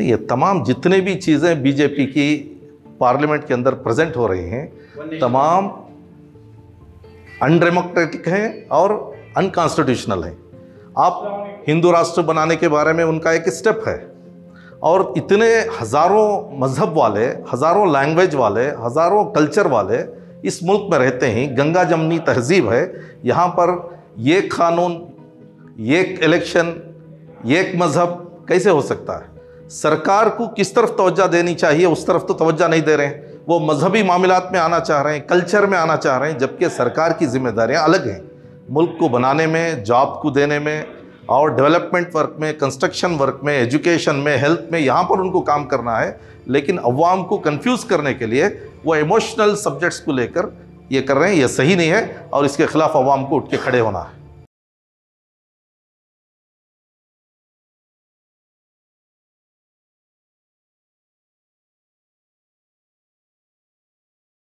नहीं, ये तमाम जितने भी चीज़ें बीजेपी की पार्लियामेंट के अंदर प्रेजेंट हो रही हैं तमाम अनडेमोक्रेटिक हैं और अनकॉन्स्टिट्यूशनल हैं। आप हिंदू राष्ट्र बनाने के बारे में उनका एक स्टेप है, और इतने हज़ारों मज़हब वाले, हज़ारों लैंग्वेज वाले, हज़ारों कल्चर वाले इस मुल्क में रहते हैं। गंगा जमनी तहजीब है। यहाँ पर ये कानून, ये इलेक्शन, ये मज़हब कैसे हो सकता है? सरकार को किस तरफ तवज्जो देनी चाहिए उस तरफ तो तवज्जो नहीं दे रहे हैं। वो मजहबी मामलात में आना चाह रहे हैं, कल्चर में आना चाह रहे हैं, जबकि सरकार की जिम्मेदारियां अलग हैं। मुल्क को बनाने में, जॉब को देने में और डेवलपमेंट वर्क में, कंस्ट्रक्शन वर्क में, एजुकेशन में, हेल्थ में, यहाँ पर उनको काम करना है। लेकिन अवाम को कंफ्यूज करने के लिए वो इमोशनल सब्जेक्ट्स को लेकर ये कर रहे हैं। ये सही नहीं है और इसके खिलाफ अवाम को उठ के खड़े होना है।